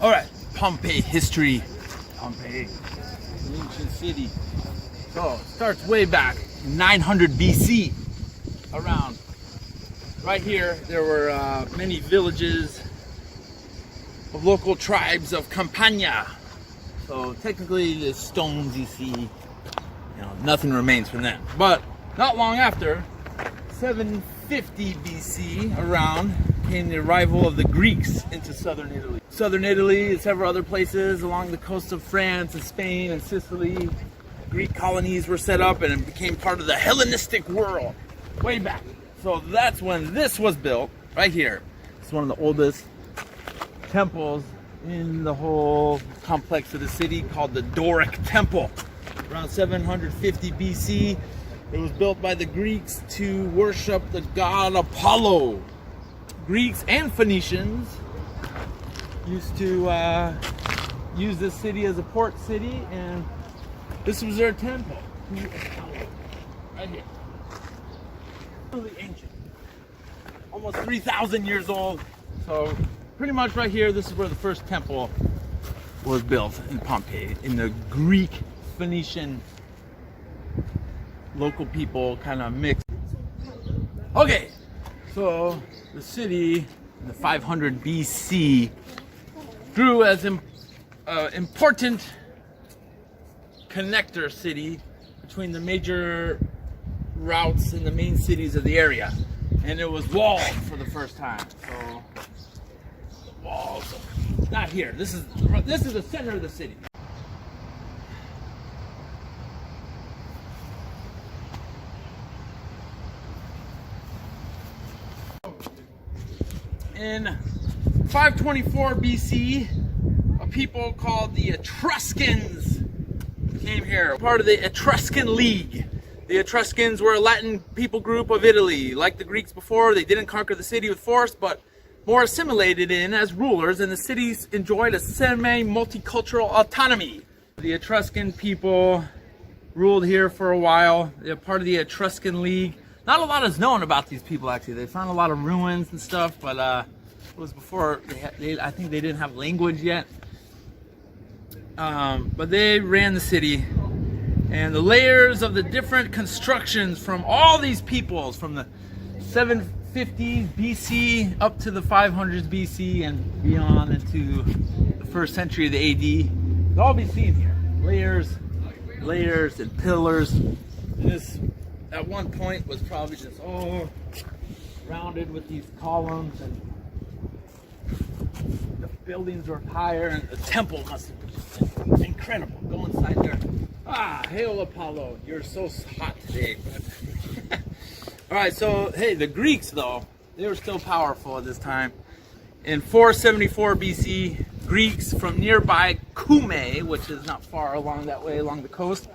All right, Pompeii history. Pompeii, an ancient city. So it starts way back, 900 BC. Around right here, there were many villages of local tribes of Camapnia. So technically, the stones you see, nothing remains from them. But not long after, 750 BC, around, came the arrival of the Greeks into southern Italy. Southern Italy and several other places along the coast of France and Spain and Sicily, Greek colonies were set up and it became part of the Hellenistic world way back. So that's when this was built, right here. It's one of the oldest temples in the whole complex of the city, called the Doric Temple. Around 750 BC, it was built by the Greeks to worship the god Apollo. Greeks and Phoenicians used to use this city as a port city, and this was their temple to Apollo, right here. Really ancient, almost 3,000 years old. So pretty much right here, this is where the first temple was built in Pompeii, in the Greek, Phoenician, local people kind of mixed. Okay, so the city in the 500 BC grew as an important connector city between the major routes in the main cities of the area, and it was walled for the first time. So walls, not here. This is the center of the city. In 524 BC, a people called the Etruscans came here, part of the Etruscan League. The Etruscans were a Latin people group of Italy. Like the Greeks before, they didn't conquer the city with force, but more assimilated in as rulers, and the cities enjoyed a semi-multicultural autonomy. The Etruscan people ruled here for a while. They're part of the Etruscan League. Not a lot is known about these people, actually. They found a lot of ruins and stuff, but it was before I think they didn't have language yet. But they ran the city, and the layers of the different constructions from all these peoples, from the 750s BC up to the 500s BC and beyond into the first century of the AD, can all be seen here. Layers and pillars. And this, at one point, was probably just all rounded with these columns, and the buildings were higher, and the temple must have been just incredible. Go inside there. Ah, hail Apollo, you're so hot today. All right, so hey, the Greeks though, they were still powerful at this time. In 474 BC, Greeks from nearby Cumae, which is not far along that way, along the coast,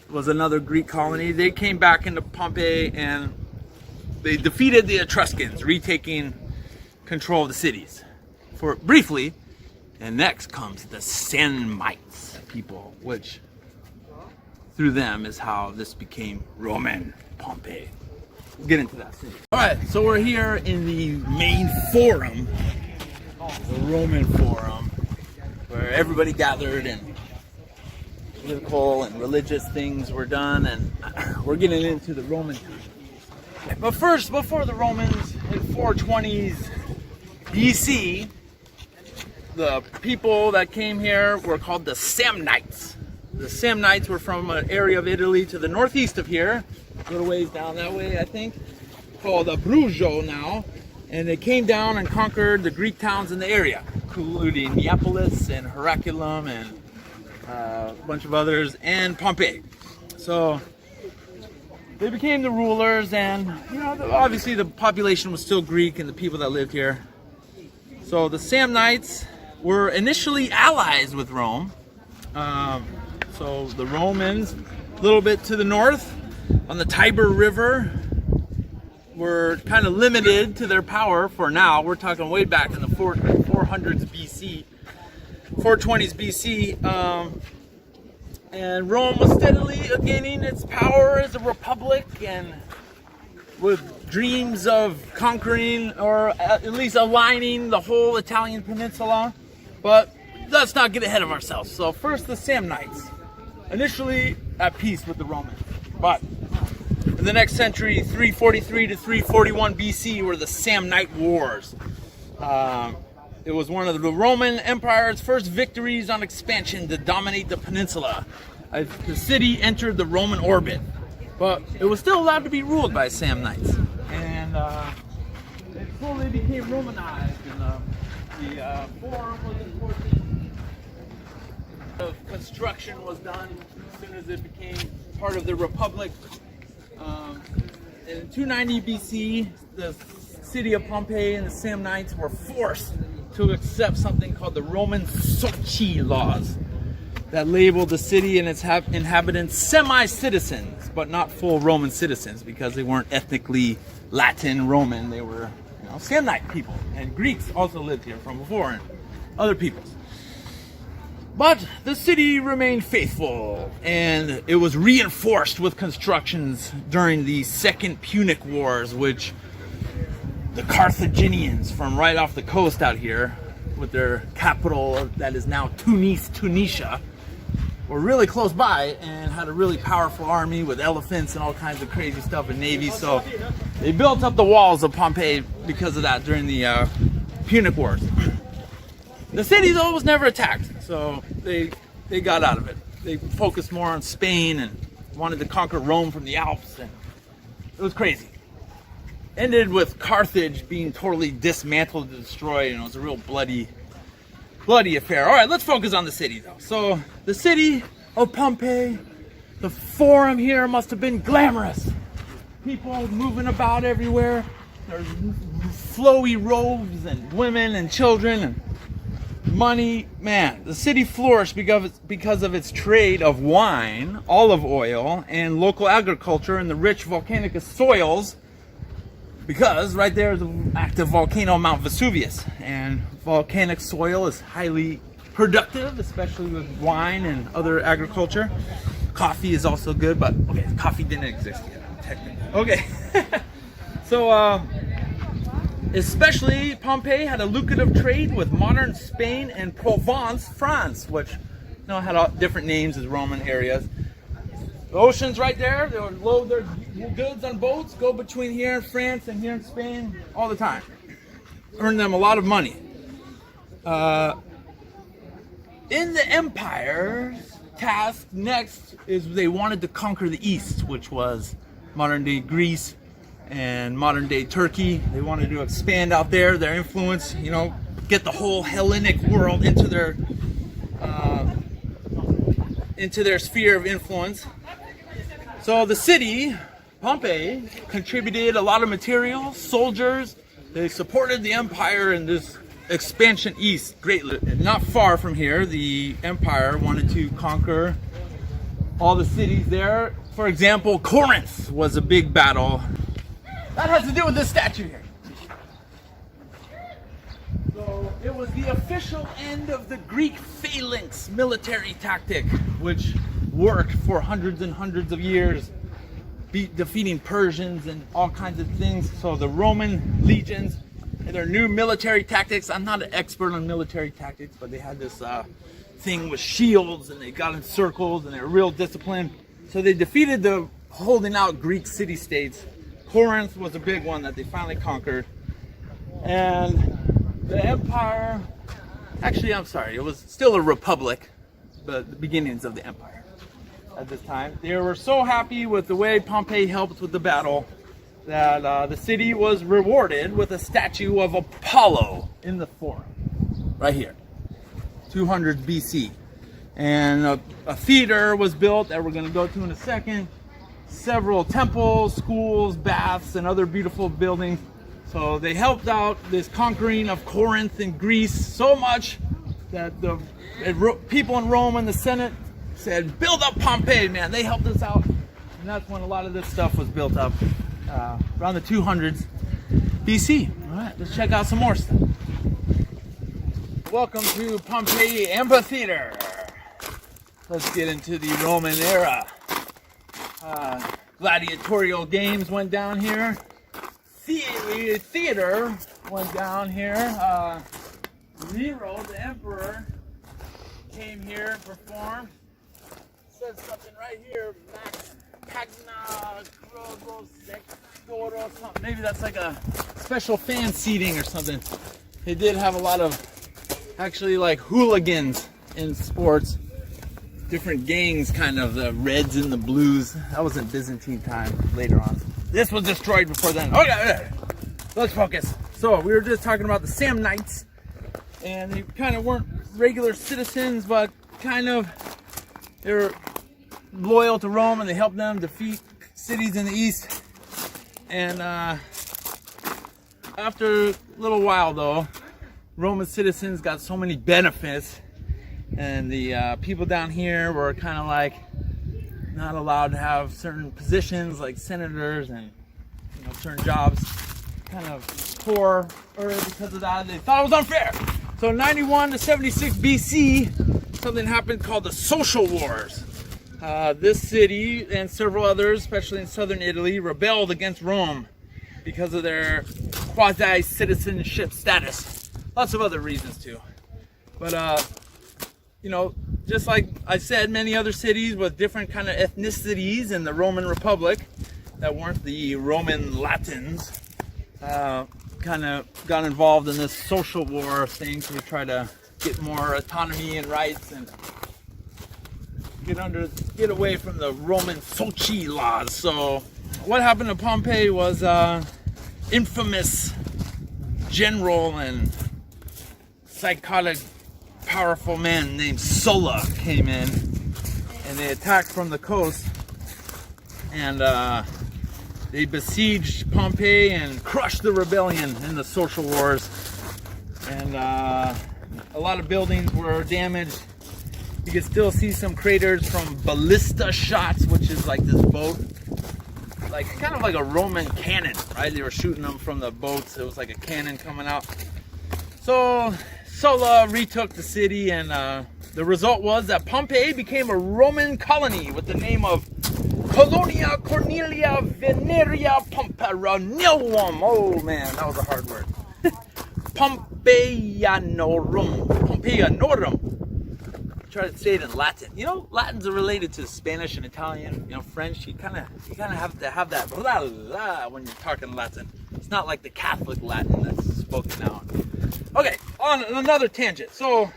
was another Greek colony. They came back into Pompeii and they defeated the Etruscans, retaking control of the cities for briefly. And next comes the Semites people, which through them is how this became Roman Pompeii. We'll get into that soon. All right, so we're here in the main forum, the Roman Forum, where everybody gathered and political and religious things were done, and we're getting into the Roman time. But first, before the Romans, in 420s BC, the people that came here were called the Samnites. The Samnites were from an area of Italy to the northeast of here, a little ways down that way, I think, called Abruzzo now, and they came down and conquered the Greek towns in the area, including Neapolis and Heraclium and a bunch of others, and Pompeii. So they became the rulers, and obviously the population was still Greek and the people that lived here. So the Samnites were initially allies with Rome. So the Romans, a little bit to the north, on the Tiber River, were kind of limited to their power for now. We're talking way back in the 400s BC, 420s BC, and Rome was steadily gaining its power as a republic, and with dreams of conquering or at least aligning the whole Italian peninsula. But let's not get ahead of ourselves. So first, the Samnites, initially at peace with the Romans, but in the next century, 343 to 341 BC, were the Samnite Wars. It was one of the Roman Empire's first victories on expansion to dominate the peninsula. The city entered the Roman orbit, but it was still allowed to be ruled by Samnites, and it slowly became Romanized. And the forum was important. The construction was done as soon as it became part of the Republic. In 290 BC, the city of Pompeii and the Samnites were forced to accept something called the Roman Soci laws that labeled the city and its inhabitants semi-citizens, but not full Roman citizens, because they weren't ethnically Latin Roman. They were, Samnite people, and Greeks also lived here from before, and other peoples. But the city remained faithful, and it was reinforced with constructions during the Second Punic Wars, which the Carthaginians from right off the coast out here, with their capital that is now Tunis, Tunisia, were really close by and had a really powerful army with elephants and all kinds of crazy stuff and navy. So they built up the walls of Pompeii because of that during the Punic Wars. The city, though, was never attacked, so they got out of it. They focused more on Spain and wanted to conquer Rome from the Alps, and it was crazy. Ended with Carthage being totally dismantled and destroyed, and it was a real bloody affair. All right, let's focus on the city, though. So the city of Pompeii, the forum here must have been glamorous. People moving about everywhere. There's flowy robes and women and children and money. Man, the city flourished because of its trade of wine, olive oil, and local agriculture in the rich volcanic soils. Because right there is an active volcano, Mount Vesuvius, and volcanic soil is highly productive, especially with wine and other agriculture. Coffee is also good, but okay, coffee didn't exist yet, technically. Okay, so especially Pompeii had a lucrative trade with modern Spain and Provence, France, which had all different names as Roman areas. The ocean's right there. They would load their goods on boats, go between here in France and here in Spain all the time. Earned them a lot of money. In the empire's task next is they wanted to conquer the East, which was modern day Greece and modern day Turkey. They wanted to expand out there, their influence, get the whole Hellenic world into their sphere of influence. So the city, Pompeii, contributed a lot of materials, soldiers. They supported the empire in this expansion east greatly. Not far from here, the empire wanted to conquer all the cities there. For example, Corinth was a big battle. That has to do with this statue here. So it was the official end of the Greek phalanx military tactic, which worked for hundreds and hundreds of years, defeating Persians and all kinds of things. So the Roman legions and their new military tactics, I'm not an expert on military tactics, but they had this thing with shields, and they got in circles, and they were real disciplined. So they defeated the holding out Greek city-states. Corinth was a big one that they finally conquered. And the empire, actually, I'm sorry, it was still a republic, but the beginnings of the empire at this time. They were so happy with the way Pompeii helped with the battle that the city was rewarded with a statue of Apollo in the forum, right here, 200 BC. And a theater was built that we're going to go to in a second. Several temples, schools, baths, and other beautiful buildings. So they helped out this conquering of Corinth and Greece so much that the people in Rome and the Senate said, build up Pompeii, man. They helped us out. And that's when a lot of this stuff was built up, around the 200s BC. All right, let's check out some more stuff. Welcome to Pompeii Amphitheater. Let's get into the Roman era. Gladiatorial games went down here. Theater went down here. Nero, the emperor, came here, performed. It says something right here, Max Pagna Grogo Sectoro, something. Maybe that's like a special fan seating or something. They did have a lot of actually like hooligans in sports. Different gangs, kind of, the reds and the blues. That was in Byzantine time later on. This was destroyed before then. Okay, let's focus. So we were just talking about the Samnites, and they kind of weren't regular citizens, but kind of they were loyal to Rome, and they helped them defeat cities in the east. And after a little while, though, Roman citizens got so many benefits, and the people down here were kind of like not allowed to have certain positions like senators and certain jobs, kind of poor, or because of that they thought it was unfair. So 91 to 76 BC, something happened called the Social Wars. This city and several others, especially in southern Italy, rebelled against Rome because of their quasi-citizenship status. Lots of other reasons too. But just like I said, many other cities with different kind of ethnicities in the Roman Republic that weren't the Roman Latins kind of got involved in this social war thing to try to get more autonomy and rights and get away from the Roman Sochi laws. So what happened to Pompeii was infamous general and psychotic powerful man named Sulla came in, and they attacked from the coast, and they besieged Pompeii and crushed the rebellion in the social wars. And a lot of buildings were damaged. You can still see some craters from ballista shots, which is like this boat, like kind of like a Roman cannon, right? They were shooting them from the boats. It was like a cannon coming out. So Sulla retook the city, and the result was that Pompeii became a Roman colony with the name of Colonia Cornelia Veneria Pompeiorum. Oh man, that was a hard word. Pompeianorum. Try to say it in Latin. Latins are related to Spanish and Italian. French. You kind of have to have that blah blah when you're talking Latin. It's not like the Catholic Latin that's spoken now. Okay, on another tangent. So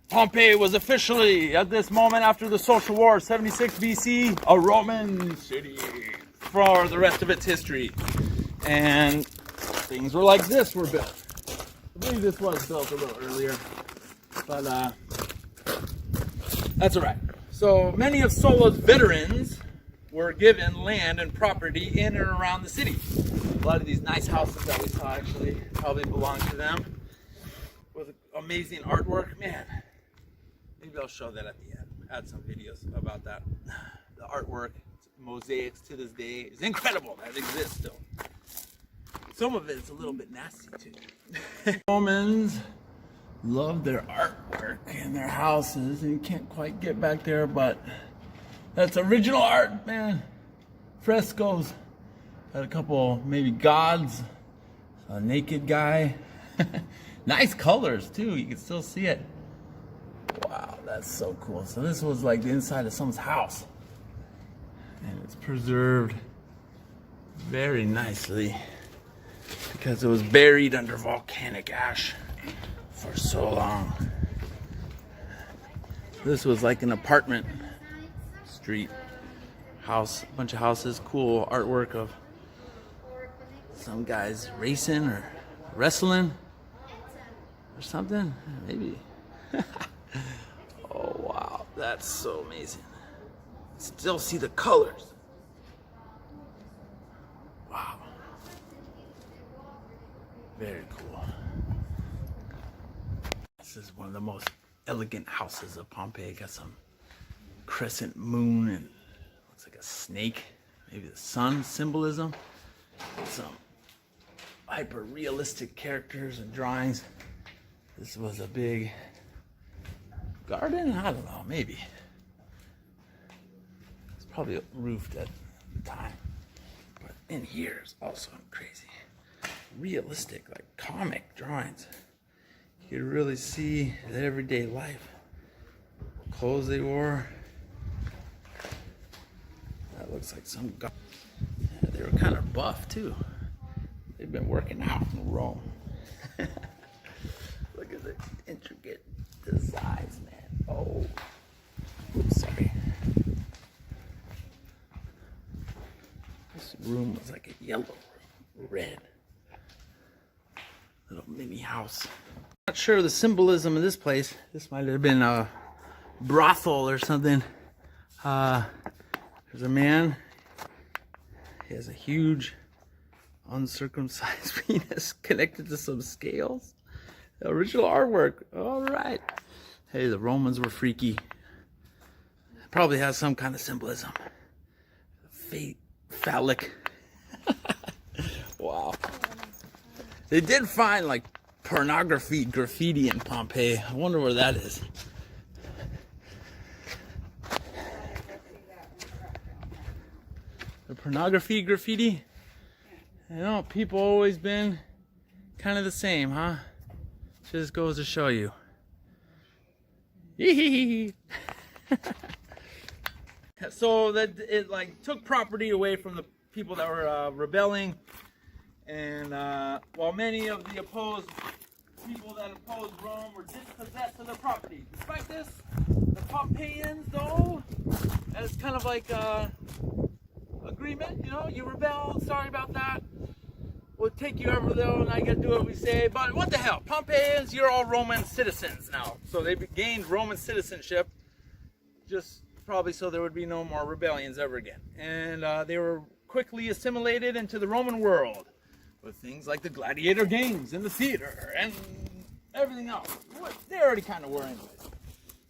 Pompeii was officially, at this moment after the Social War, 76 BC, a Roman city for the rest of its history. And things were like this were built. I believe this was built a little earlier, but that's all right. So many of Sulla's veterans were given land and property in and around the city. A lot of these nice houses that we saw actually probably belong to them, with amazing artwork. Man, maybe I'll show that at the end. Add some videos about that. The artwork, mosaics to this day, is incredible that it exists still. Some of it's a little bit nasty too. Romans love their artwork in their houses, and you can't quite get back there, but that's original art, man. Frescoes. Got a couple, maybe gods, a naked guy. Nice colors too, you can still see it. Wow, that's so cool. So this was like the inside of someone's house, and it's preserved very nicely because it was buried under volcanic ash for so long. This was like an apartment street house, a bunch of houses, cool artwork of some guys racing or wrestling or something, maybe. Oh wow, that's so amazing. Still see the colors. Wow, very cool. This is one of the most elegant houses of Pompeii. Got some crescent moon and looks like a snake, maybe the sun symbolism. Some hyper realistic characters and drawings. This was a big garden? I don't know, maybe. It's probably roofed at the time. But in here is also crazy. Realistic, like comic drawings. You could really see the everyday life. clothes they wore. That looks like some guy. Yeah, they were kind of buff too. They've been working out in Rome. Look at the intricate designs, man. Oh, oops, sorry. This room was like a yellow room, red. Little mini house. Not sure the symbolism of this place. This might have been a brothel or something. There's a man. He has a huge uncircumcised penis connected to some scales. The original artwork. All right. Hey, the Romans were freaky. It probably has some kind of symbolism. Phallic. Wow. They did find like pornography graffiti in Pompeii. I wonder where that is. The pornography graffiti? You know, people always been kind of the same, huh? Just goes to show you. So that it like took property away from the people that were rebelling, and while many of the people that opposed Rome were dispossessed of their property. Despite this, the Pompeians, though, as kind of like agreement, you know, you rebel, sorry about that. We'll take you over though, and I gotta do what we say. But what the hell, Pompeians, you're all Roman citizens now. So they gained Roman citizenship, just probably so there would be no more rebellions ever again. And they were quickly assimilated into the Roman world with things like the gladiator games and the theater and everything else. They already kind of were anyways.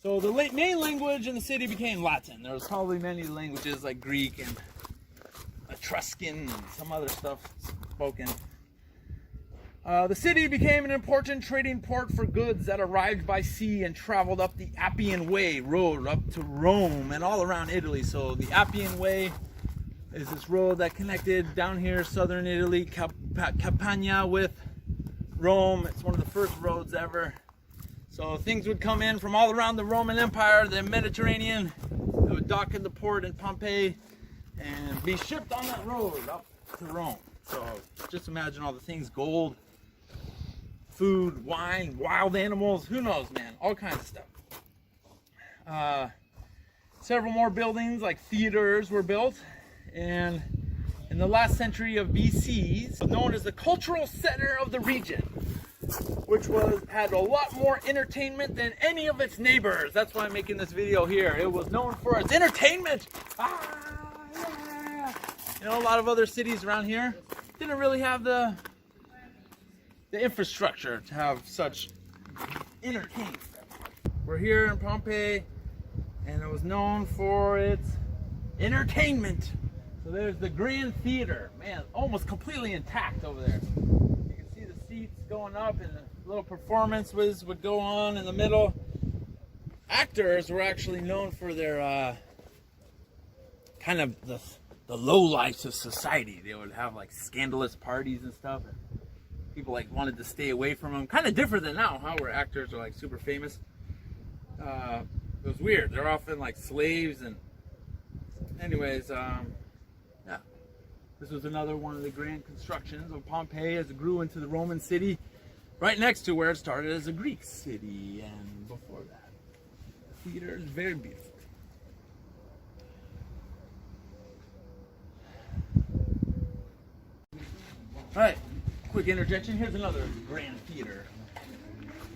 So the main language in the city became Latin. There was probably many languages like Greek and Etruscan and some other stuff spoken. The city became an important trading port for goods that arrived by sea and traveled up the Appian Way road up to Rome and all around Italy. So the Appian Way is this road that connected down here, southern Italy, Camapnia with Rome. It's one of the first roads ever. So things would come in from all around the Roman Empire, the Mediterranean. They would dock in the port in Pompeii and be shipped on that road up to Rome. So just imagine all the things: gold, food, wine, wild animals, who knows, man, all kinds of stuff. Several more buildings like theaters were built, and in the last century of BC, known as the cultural center of the region, which had a lot more entertainment than any of its neighbors. That's why I'm making this video here. It was known for its entertainment. Yeah. You know, a lot of other cities around here didn't really have the infrastructure to have such entertainment. We're here in Pompeii, and it was known for its entertainment. So there's the Grand Theater, man, almost completely intact over there. You can see the seats going up, and the little performances would go on in the middle. Actors were actually known for their kind of the low lives of society. They would have like scandalous parties and stuff. And people like wanted to stay away from them. Kind of different than now, huh? Where actors are like super famous. It was weird. They're often like slaves. And anyways, yeah. This was another one of the grand constructions of Pompeii as it grew into the Roman city, right next to where it started as a Greek city. And before that, the theater is very beautiful. All right, quick interjection. Here's another grand theater.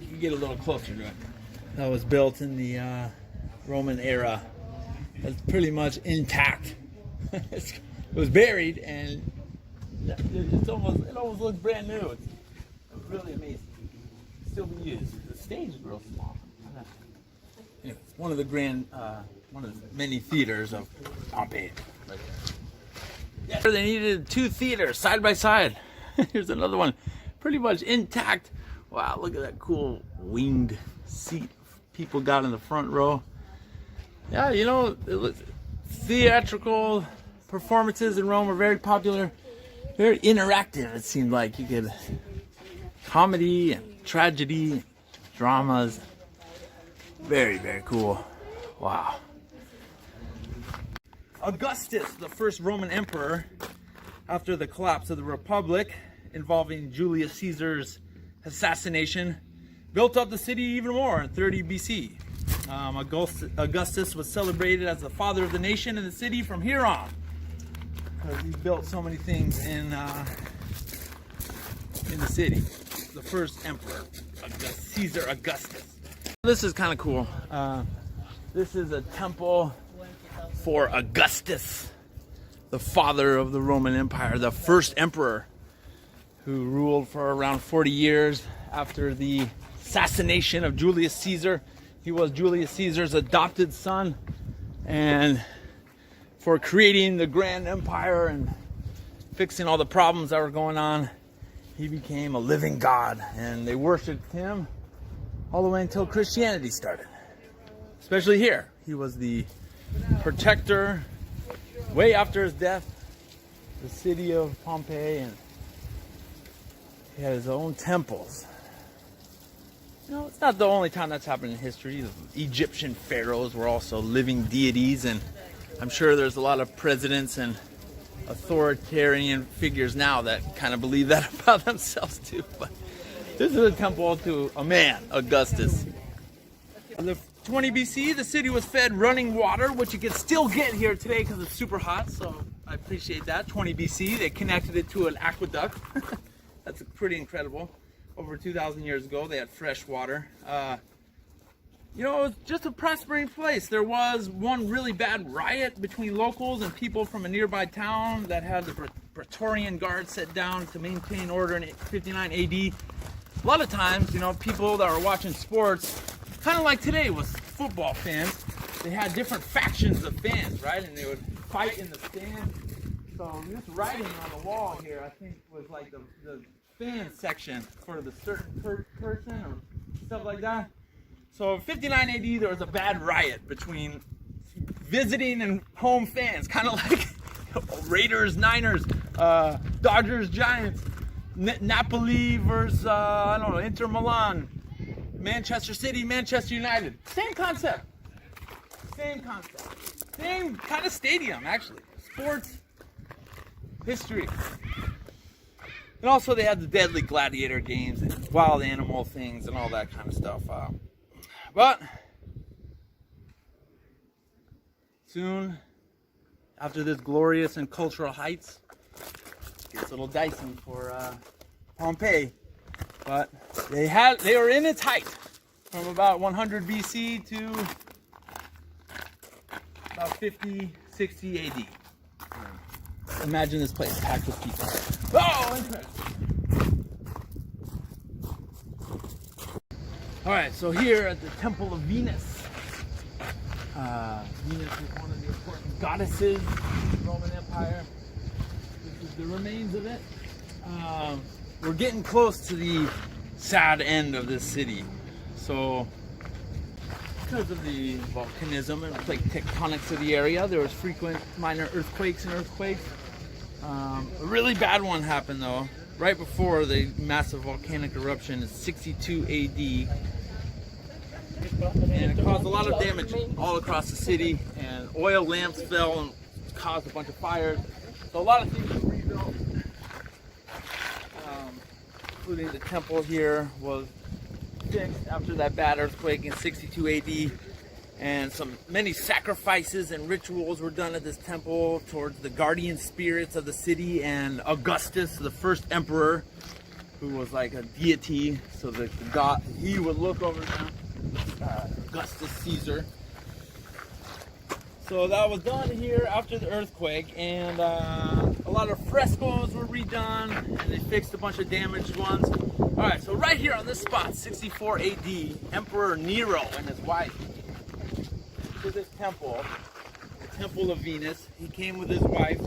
You can get a little closer to it. That was built in the Roman era. It's pretty much intact. It was buried, and it almost looks brand new. It's really amazing. It's still being used. The stage is real small. Anyway, it's one of the one of the many theaters of Pompeii. Right there. Yeah. They needed two theaters side by side. Here's another one, pretty much intact. Wow, look at that cool winged seat people got in the front row. Yeah, you know, theatrical performances in Rome were very popular, very interactive. It seemed like you could comedy and tragedy, dramas. Very, very cool. Wow. Augustus, the first Roman emperor, after the collapse of the Republic involving Julius Caesar's assassination, built up the city even more in 30 BC. Augustus was celebrated as the father of the nation and the city from here on, because he built so many things in the city. The first emperor, Caesar Augustus. This is kind of cool. This is a temple for Augustus, the father of the Roman Empire, the first emperor who ruled for around 40 years after the assassination of Julius Caesar. He was Julius Caesar's adopted son, and for creating the grand empire and fixing all the problems that were going on, he became a living god, and they worshipped him all the way until Christianity started. Especially here. He was the protector way after his death, the city of Pompeii, and he had his own temples. You know, it's not the only time that's happened in history. The Egyptian pharaohs were also living deities, and I'm sure there's a lot of presidents and authoritarian figures now that kind of believe that about themselves too. But this is a temple to a man, Augustus. In the 20 BC, the city was fed running water, which you can still get here today because it's super hot, so I appreciate that. 20 BC, they connected it to an aqueduct. That's pretty incredible. Over 2,000 years ago, they had fresh water. You know, it was just a prospering place. There was one really bad riot between locals and people from a nearby town that had the Praetorian Guard set down to maintain order in 59 AD. A lot of times, you know, people that were watching sports, kind of like today with football fans, they had different factions of fans, right? And they would fight in the stand. So this writing on the wall here, I think, was like the fan section for the certain person or stuff like that. So in 59 AD, there was a bad riot between visiting and home fans, kind of like Raiders, Niners, Dodgers, Giants, Napoli versus, I don't know, Inter Milan, Manchester City, Manchester United. Same concept. Same concept. Same kind of stadium, actually. Sports, history. And also they had the deadly gladiator games and wild animal things and all that kind of stuff. But soon, after this glorious and cultural heights, it gets a little dicey for Pompeii. But they were in its height from about 100 BC to about 50, 60 AD. Imagine this place packed with people. Oh, interesting. All right, so here at the Temple of Venus. Venus is one of the important goddesses of the Roman Empire. This is the remains of it. We're getting close to the sad end of this city. So, because of the volcanism and plate tectonics of the area, there was frequent minor earthquakes. A really bad one happened though, right before the massive volcanic eruption in 62 AD. And it caused a lot of damage all across the city, and oil lamps fell and caused a bunch of fires. So a lot of things were rebuilt, including the temple here was fixed after that bad earthquake in 62 AD. And many sacrifices and rituals were done at this temple towards the guardian spirits of the city and Augustus, the first emperor, who was like a deity. So the god, he would look over them, Augustus Caesar. So that was done here after the earthquake, and a lot of frescoes were redone, and they fixed a bunch of damaged ones. All right, so right here on this spot, 64 AD, Emperor Nero and his wife to this temple, the Temple of Venus. He came with his wife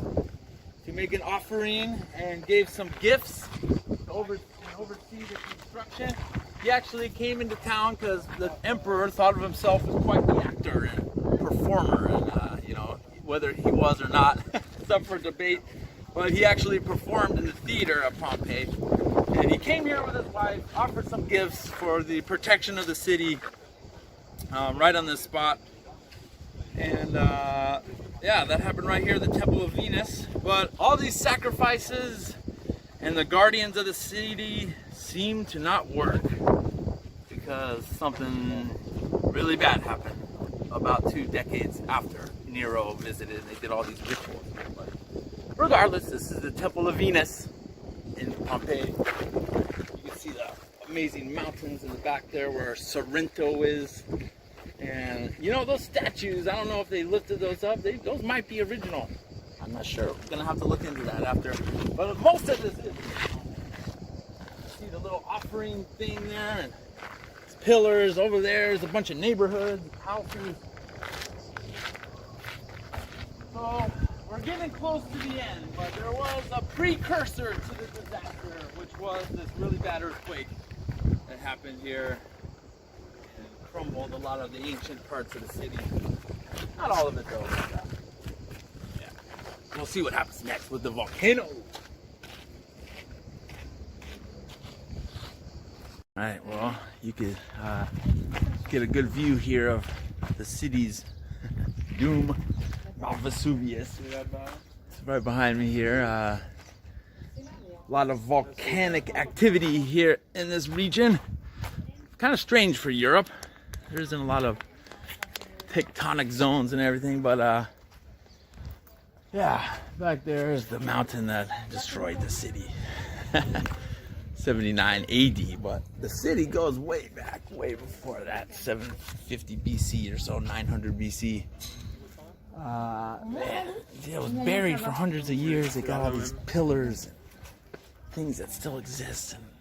to make an offering and gave some gifts to oversee the construction. He actually came into town because the emperor thought of himself as quite the actor and performer, and you know, whether he was or not, it's up for debate. But he actually performed in the theater of Pompeii, and he came here with his wife, offered some gifts for the protection of the city, right on this spot. And yeah, that happened right here, the Temple of Venus. But all these sacrifices and the guardians of the city seem to not work because something really bad happened about 2 decades after Nero visited. They did all these rituals. But regardless, this is the Temple of Venus in Pompeii. You can see the amazing mountains in the back there where Sorrento is. And you know, those statues, I don't know if they lifted those up. Those might be original. I'm not sure. We're gonna have to look into that after. But most of this is. See the little offering thing there, and pillars over there. There's a bunch of neighborhoods, houses. So we're getting close to the end, but there was a precursor to the disaster, which was this really bad earthquake that happened here and crumbled a lot of the ancient parts of the city. Not all of it though. But, yeah. We'll see what happens next with the volcano. Alright, well, you could get a good view here of the city's doom, Mount Vesuvius. It's right behind me here. A lot of volcanic activity here in this region. Kind of strange for Europe. There isn't a lot of tectonic zones and everything, but yeah, back there is the mountain that destroyed the city. 79 AD, but the city goes way back, way before that, 750 BC or so, 900 BC. Man, it was buried for hundreds of years. They got all these pillars and things that still exist. And, man,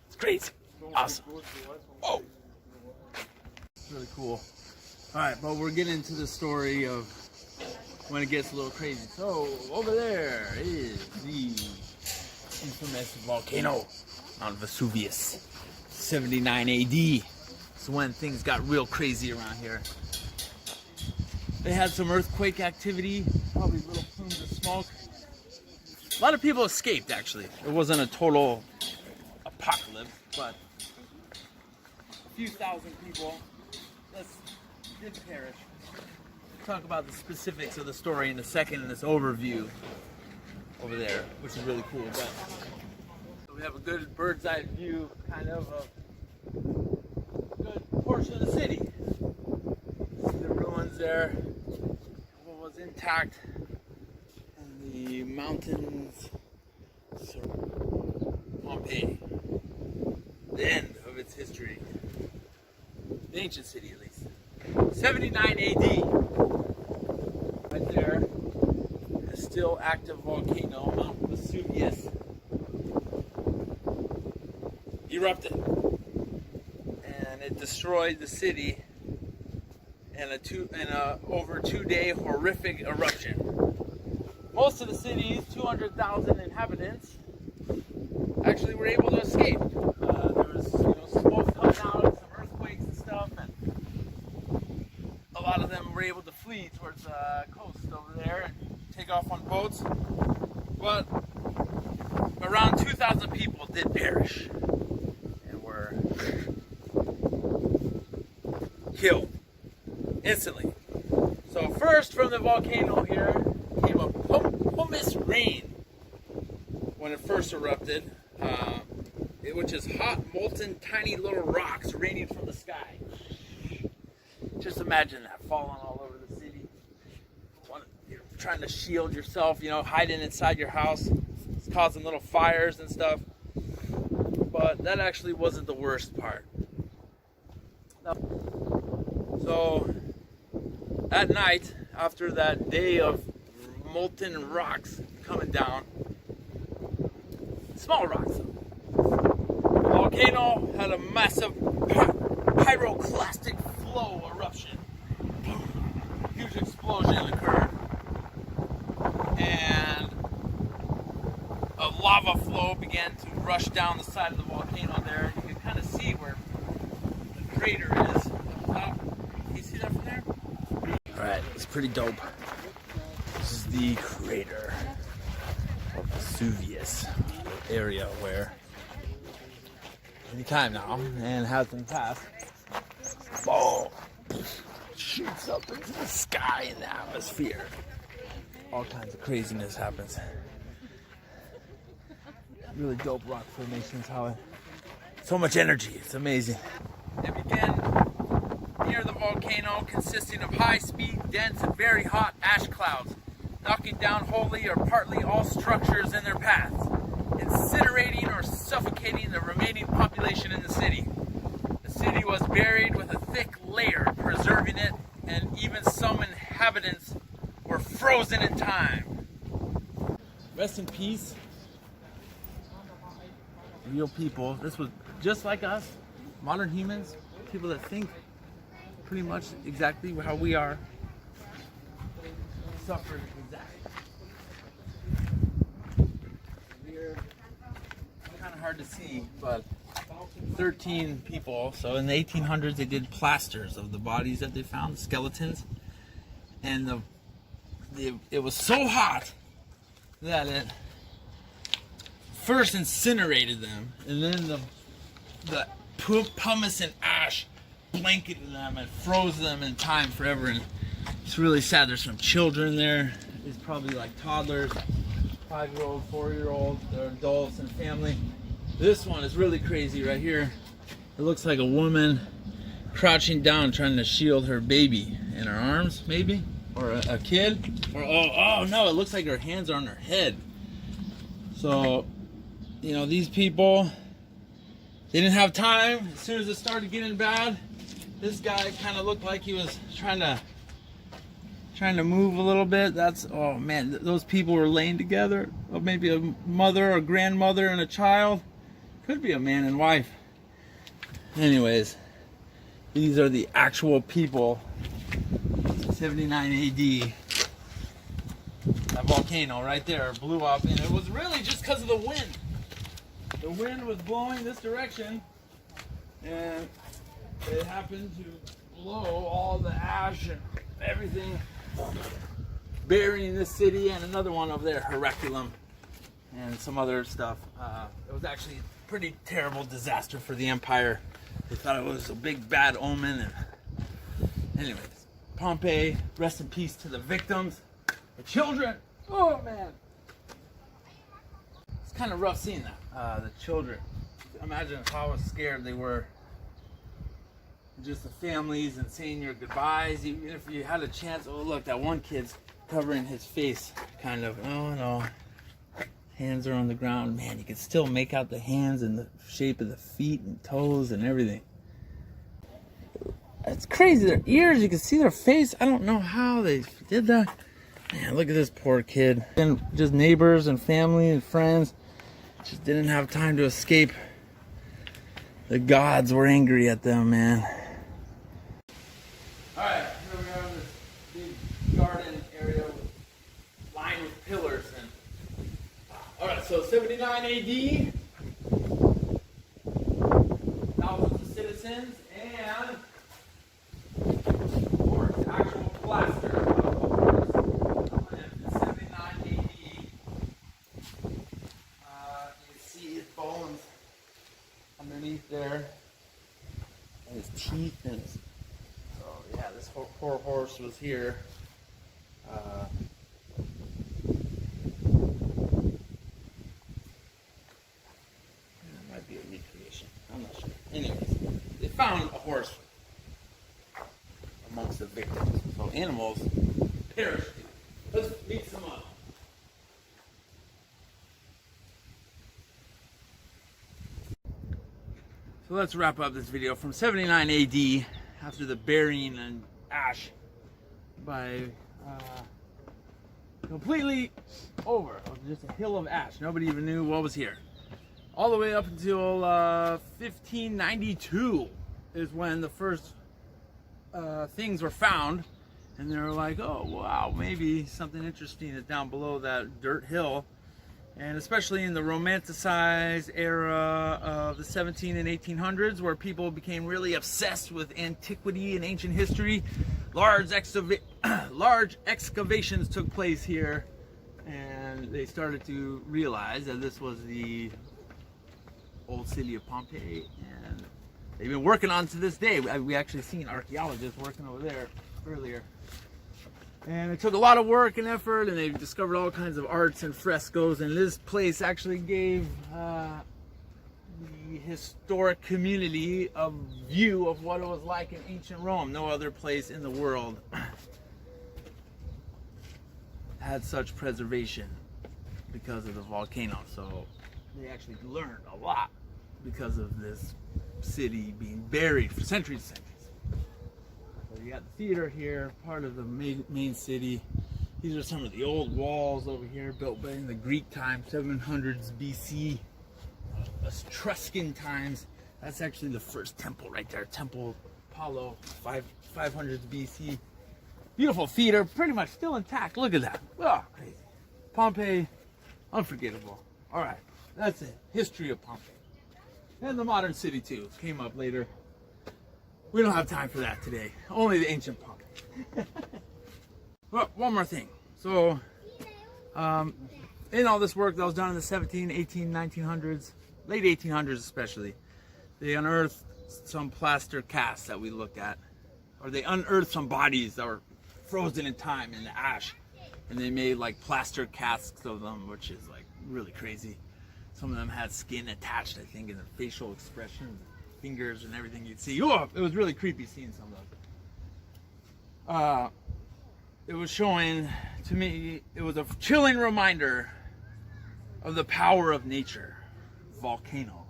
it's crazy. Awesome. Whoa. It's really cool. All right, but we're getting into the story of when it gets a little crazy. So over there is the infamous volcano on Vesuvius, 79 AD. It's when things got real crazy around here. They had some earthquake activity, probably little plumes of smoke. A lot of people escaped, actually. It wasn't a total apocalypse, but a few thousand people did perish. We'll talk about the specifics of the story in a second in this overview over there, which is really cool. But so we have a good bird's eye view, kind of a good portion of the city. See the ruins there, what was intact, and the mountains. So Pompeii, the end of its history, the ancient city at least. 79 AD, right there. Still active volcano, Mount Vesuvius, erupted, and it destroyed the city in a over 2-day horrific eruption. Most of the city's 200,000 inhabitants actually were able to escape. There was smoke coming out of some earthquakes and stuff, and a lot of them were able to flee towards the coast over there and take off on boats, but around 2,000 people did perish and were killed instantly. So first from the volcano here came a pumice rain when it first erupted, which is hot, molten, tiny little rocks raining from the sky. Just imagine that falling all over the city. You're trying to shield yourself, hiding inside your house. It's causing little fires and stuff. But that actually wasn't the worst part. So at night, after that day of molten rocks coming down, small rocks, the volcano had a massive pyroclastic flow eruption. Huge explosion occurred, and a lava flow began to rush down the side of the volcano there. You can kind of see where the crater is up top. Can you see that from there? Alright, it's pretty dope. This is the crater of Vesuvius, the area where any time now, and has been passed, boom, shoots up into the sky in the atmosphere. All kinds of craziness happens. Really dope rock formations, how it, so much energy, it's amazing. They begin near the volcano, consisting of high-speed, dense, and very hot ash clouds, knocking down wholly or partly all structures in their paths, incinerating or suffocating the remaining population in the city. The city was buried with a thick layer, preserving it, and even some inhabitants were frozen in time. Rest in peace. Real people. This was just like us, modern humans, people that think pretty much exactly how we are, suffered exactly. Weird, kind of hard to see, but 13 people. So in the 1800s, they did plasters of the bodies that they found, skeletons, and it was so hot that it first incinerated them, and then the pumice and ash blanketed them and froze them in time forever. And it's really sad. There's some children there. It's probably like toddlers, 5-year-old, 4-year-old. They're adults and family. This one is really crazy right here. It looks like a woman crouching down trying to shield her baby in her arms, maybe, or a kid. Or oh no, it looks like her hands are on her head. So, you know, these people, they didn't have time. As soon as it started getting bad, this guy kind of looked like he was trying to move a little bit. That's, oh man, those people were laying together. Or maybe a mother or grandmother and a child. Could be a man and wife. Anyways, these are the actual people. 79 AD. That volcano right there blew up, and it was really just because of the wind. The wind was blowing this direction, and it happened to blow all the ash and everything, burying this city, and another one over there, Herculum, and some other stuff. It was actually a pretty terrible disaster for the empire. They thought it was a big bad omen. And anyways, Pompeii, rest in peace to the victims, the children. Oh man, it's kind of rough seeing that. The children, imagine how scared they were. Just the families and saying your goodbyes, even if you had a chance. Oh look, that one kid's covering his face, kind of. Oh no, hands are on the ground. Man, you can still make out the hands and the shape of the feet and toes and everything. It's crazy. Their ears, you can see their face. I don't know how they did that. Man, look at this poor kid. And just neighbors and family and friends just didn't have time to escape. The gods were angry at them, man. Alright, here we are in this big garden area lined with pillars. Alright, so 79 AD, thousands of citizens, and of course, actual plaster of course, in 79 AD. You can see his bones underneath there, and his teeth, and his, so yeah, this poor horse was here. That might be a recreation, I'm not sure. Anyways, they found a horse amongst the victims, so animals perished. Let's meet some up. So let's wrap up this video from 79 AD, after the burying and ash by completely over. It was just a hill of ash. Nobody even knew what was here. All the way up until 1592 is when the first things were found, and they were like, oh wow, maybe something interesting is down below that dirt hill. And especially in the romanticized era of the 17 and 1800s, where people became really obsessed with antiquity and ancient history, large excavations took place here, and they started to realize that this was the old city of Pompeii, and they've been working on to this day. We actually seen archaeologists working over there earlier. And it took a lot of work and effort, and they discovered all kinds of arts and frescoes, and this place actually gave the historic community a view of what it was like in ancient Rome. No other place in the world had such preservation because of the volcano. So they actually learned a lot because of this city being buried for centuries and centuries. So you got the theater here, part of the main city. These are some of the old walls over here, built in the Greek time, 700s BC, Etruscan times. That's actually the first temple right there, Temple Apollo, 500s BC. Beautiful theater, pretty much still intact. Look at that. Oh, crazy. Pompeii, unforgettable. All right, that's it. History of Pompeii. And the modern city too came up later. We don't have time for that today. Only the ancient Pompeii. Well, one more thing. So, in all this work that was done in the 17, 18, 1900s, late 1800s especially, they unearthed some plaster casts that we looked at, or they unearthed some bodies that were frozen in time in the ash, and they made like plaster casts of them, which is like really crazy. Some of them had skin attached, I think, in their facial expressions, fingers and everything you'd see. Oh, it was really creepy seeing some of them. It was showing to me, it was a chilling reminder of the power of nature, volcano,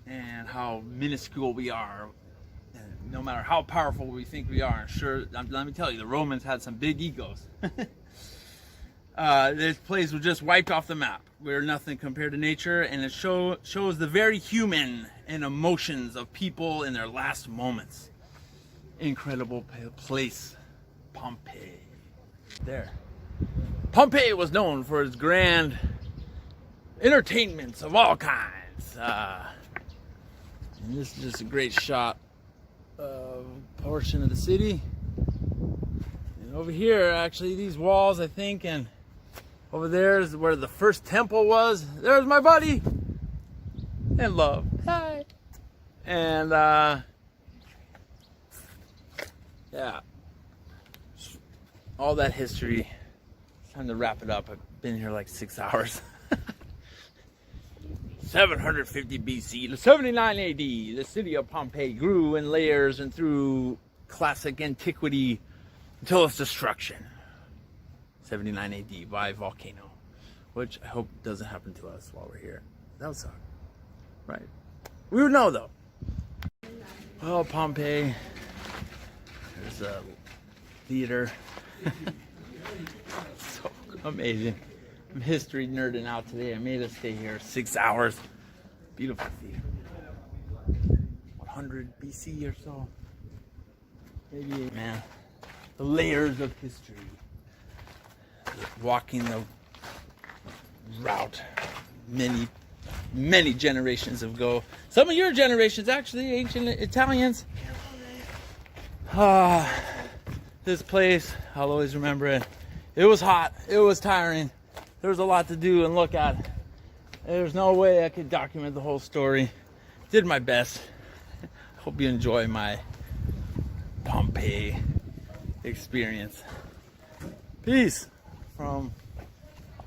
and how minuscule we are. And no matter how powerful we think we are, sure, let me tell you, the Romans had some big egos. This place was just wiped off the map. We're nothing compared to nature, and it shows the very human and emotions of people in their last moments. Incredible place, Pompeii. There. Pompeii was known for its grand entertainments of all kinds. And this is just a great shot of a portion of the city. And over here, actually, these walls, I think, and over there is where the first temple was. There's my buddy and love. Hi. And yeah, all that history. It's time to wrap it up. I've been here like 6 hours. 750 BC to 79 AD, the city of Pompeii grew in layers and through classic antiquity until its destruction. 79 AD by volcano, which I hope doesn't happen to us while we're here. That would suck, right? We would know though. Well, Pompeii, there's a theater. So amazing. I'm history nerding out today. I made us stay here 6 hours. Beautiful theater. 100 BC or so. Maybe, man, the layers of history. Walking the route many generations ago. Some of your generations, actually, ancient Italians. This place, I'll always remember it. It was hot. It was tiring. There was a lot to do and look at. There's no way I could document the whole story. Did my best. Hope you enjoy my Pompeii experience. Peace from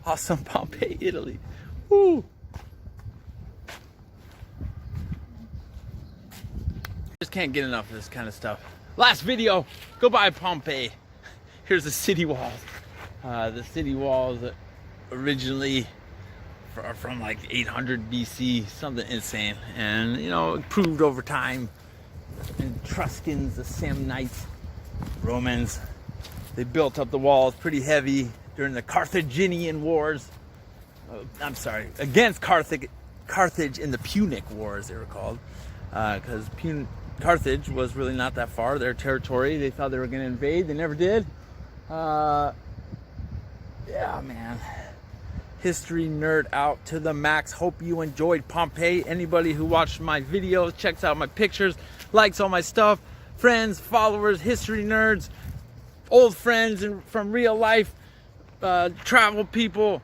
awesome Pompeii, Italy. Woo! Just can't get enough of this kind of stuff. Last video, go by Pompeii. Here's the city walls. The city walls originally are from like 800 BC, something insane. And, you know, improved over time. Etruscans, the Samnites, Romans, they built up the walls pretty heavy during the Carthaginian Wars. I'm sorry, against Carthage in the Punic Wars, they were called. Because Carthage was really not that far, their territory. They thought they were going to invade, they never did. Yeah, man. History nerd out to the max. Hope you enjoyed Pompeii. Anybody who watched my videos, checks out my pictures, likes all my stuff, friends, followers, history nerds, old friends from real life, travel people,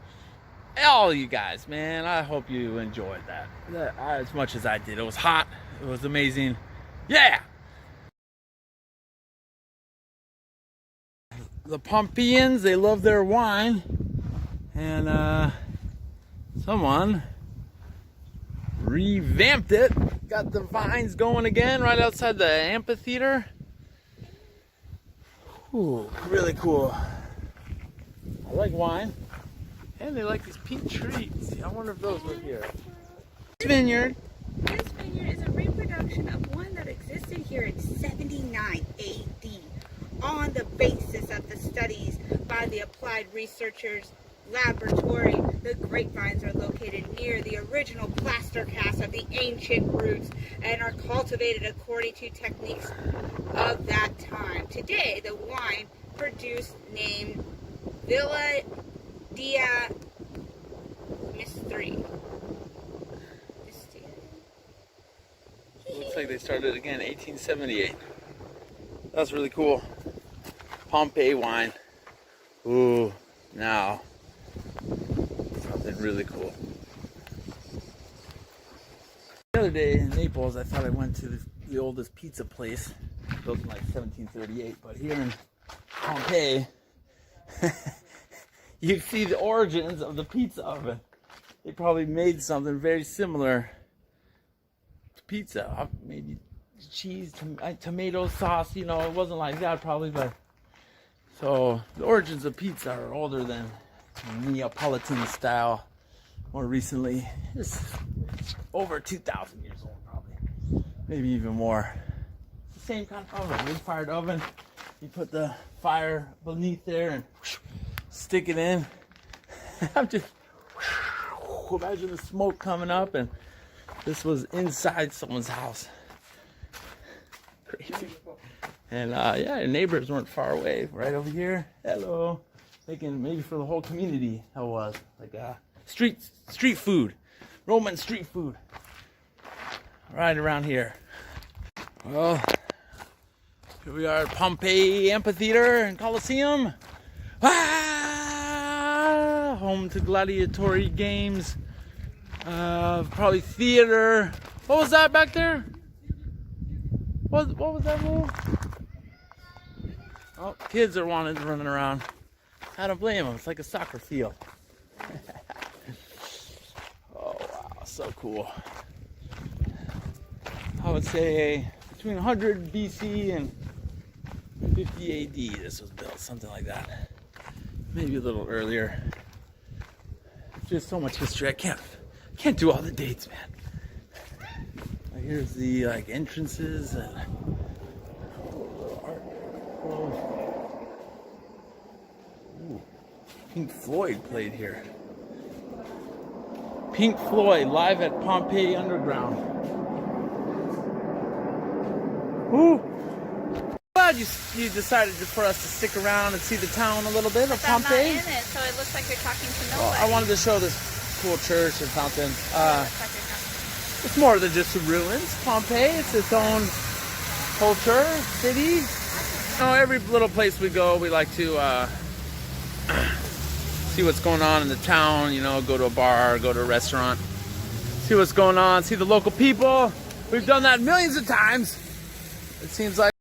all you guys, man. I hope you enjoyed that as much as I did. It was hot. It was amazing. Yeah. The Pompeians, they love their wine, and someone revamped it. Got the vines going again right outside the amphitheater. Ooh, really cool. I like wine. And they like these pink trees. I wonder if those were here. This vineyard. This vineyard is a reproduction of one that existed here in 79 AD on the basis of the studies by the applied researchers laboratory. The grapevines are located near the original plaster cast of the ancient roots and are cultivated according to techniques of that time. Today, the wine produced named Villa Dia Mystery. Looks like they started again 1878. That's really cool. Pompeii wine. Ooh, now something really cool. The other day in Naples, I thought I went to the oldest pizza place, built in like 1738. But here in Pompeii, you see the origins of the pizza oven. They probably made something very similar to pizza. Maybe cheese, tomato sauce, you know, it wasn't like that probably, but so the origins of pizza are older than Neapolitan style. More recently, it's over 2,000 years old probably, maybe even more. It's the same kind of oven, wood-fired oven. You put the fire beneath there and stick it in. I'm just imagine the smoke coming up, and this was inside someone's house. Crazy. And yeah, the neighbors weren't far away, right over here. Hello. Thinking maybe for the whole community, that was like street food, Roman street food, right around here. Well, here we are at Pompeii Amphitheater and Colosseum. Home to gladiatory games. Probably theater. What was that back there? What was that move? Oh, kids are running around. I don't blame them. It's like a soccer field. Oh wow, so cool. I would say between 100 BC and 50 AD this was built, something like that. Maybe a little earlier. Just so much history. I can't do all the dates, man. Here's the like entrances and art. Ooh, Pink Floyd played here. Pink Floyd live at Pompeii Underground. Ooh. Glad you decided for us to stick around and see the town a little bit of Pompeii. I'm not in it, so it looks like you're talking to nobody. Well, I wanted to show this cool church or something. It's more than just the ruins. Pompeii, it's its own culture, city. You know, every little place we go, we like to see what's going on in the town. You know, go to a bar, go to a restaurant, see what's going on, see the local people. We've done that millions of times. It seems like.